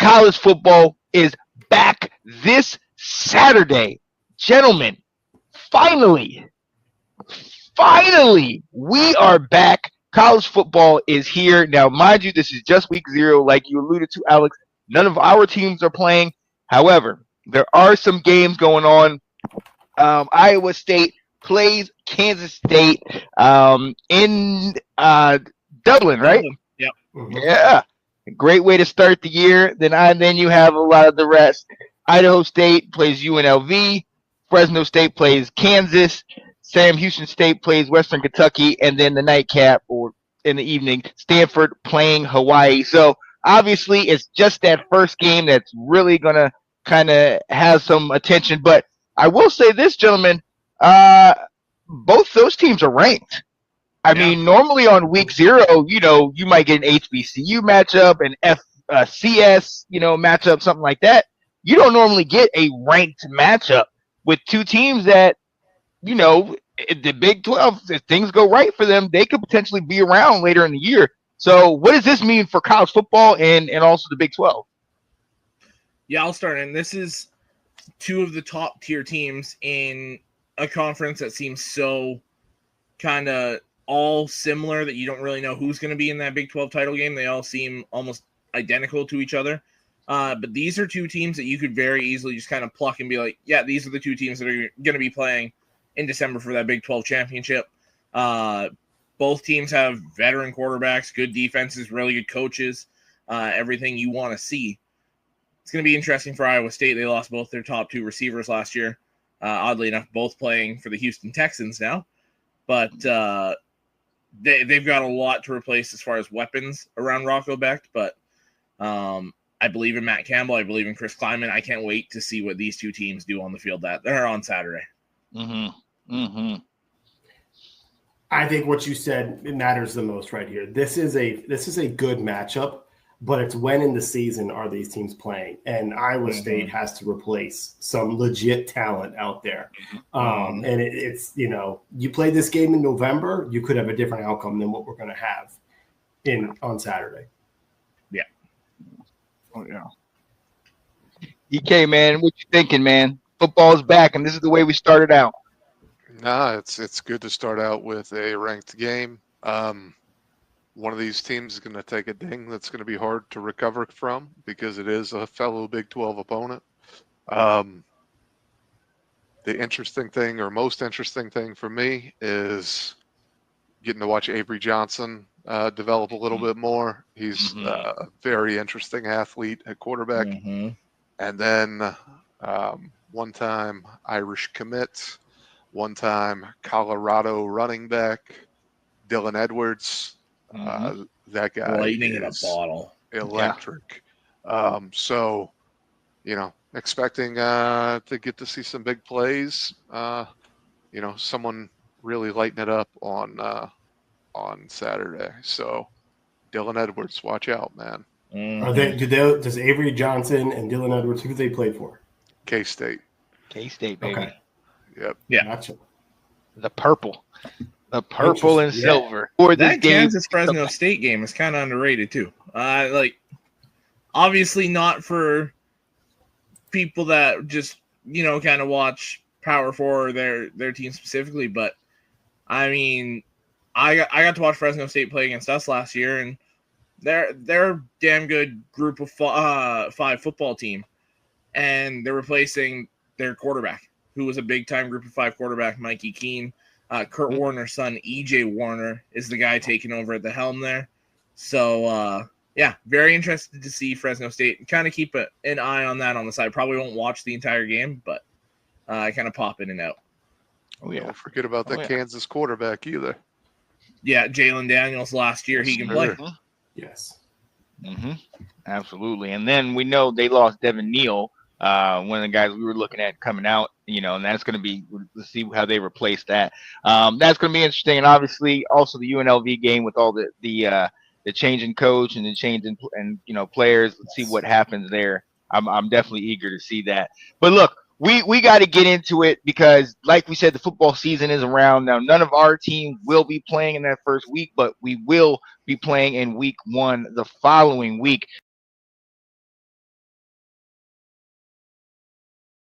college football is back this Saturday. Gentlemen, finally, we are back. College football is here. Now, mind you, this is just week 0. Like you alluded to, Alex, none of our teams are playing. However, there are some games going on. Iowa State plays Kansas State in Dublin, right? Yep. Mm-hmm. Yeah. Great way to start the year. Then you have a lot of the rest. Idaho State plays UNLV. Fresno State plays Kansas. Sam Houston State plays Western Kentucky, and then the nightcap or in the evening, Stanford playing Hawaii. So obviously, it's just that first game that's really gonna kind of have some attention. But I will say this, gentlemen, both those teams are ranked. I mean, normally on week 0, you might get an HBCU matchup, an FCS, matchup, something like that. You don't normally get a ranked matchup with two teams that, the Big 12, if things go right for them, they could potentially be around later in the year. So what does this mean for college football and also the Big 12? Yeah, I'll start. And this is two of the top tier teams in a conference that seems so kind of all similar that you don't really know who's going to be in that Big 12 title game. They all seem almost identical to each other. But these are two teams that you could very easily just kind of pluck and be like, yeah, these are the two teams that are going to be playing in December for that Big 12 championship. Both teams have veteran quarterbacks, good defenses, really good coaches, everything you want to see. It's going to be interesting for Iowa State. They lost both their top 2 receivers last year. Oddly enough, both playing for the Houston Texans now. But they've got a lot to replace as far as weapons around Rocco Becht. But I believe in Matt Campbell. I believe in Chris Kleiman. I can't wait to see what these two teams do on the field that they're on Saturday. Mm-hmm. Mm-hmm. I think what you said matters the most right here. This is a good matchup, but it's when in the season are these teams playing? And Iowa State has to replace some legit talent out there. And it's you play this game in November, you could have a different outcome than what we're going to have on Saturday. Yeah. Oh yeah. EK, man, what you thinking, man? Football's back, and this is the way we started out. Nah, it's good to start out with a ranked game. One of these teams is going to take a ding that's going to be hard to recover from because it is a fellow Big 12 opponent. The interesting thing, or most interesting thing for me, is getting to watch Avery Johnson develop a little bit more. He's a very interesting athlete at quarterback. And then one-time Irish commit, one-time Colorado running back, Dylan Edwards. That guy lightning in a bottle, electric. So, expecting to get to see some big plays. Someone really lighting it up on Saturday. So, Dylan Edwards, watch out, man. Does Avery Johnson and Dylan Edwards, who do they play for? K-State. K-State, baby. Okay. Yep. Yeah. Gotcha. The purple and silver. Or that Kansas Fresno State game is kind of underrated too. Obviously not for people that just kind of watch Power 4 or their team specifically, but I mean, I got to watch Fresno State play against us last year, and they're a damn good group of 5 football team, and they're replacing their quarterback, who was a big time group of 5 quarterback, Mikey Keene. Kurt Warner's son, EJ Warner, is the guy taking over at the helm there. So, very interested to see Fresno State. Kind of keep an eye on that on the side. Probably won't watch the entire game, but kind of pop in and out. Oh, yeah. Don't forget about that Kansas quarterback either. Yeah, Jalen Daniels last year. He can play. Yes. Absolutely. And then we know they lost Devin Neal, one of the guys we were looking at coming out, and that's going to be, let's see how they replace that. That's going to be interesting. And obviously also the UNLV game with all the change in coach and the change in players. Let's see what happens there. I'm definitely eager to see that. But look, we got to get into it because, like we said, the football season is around now. None of our team will be playing in that first week, but we will be playing in week 1 the following week.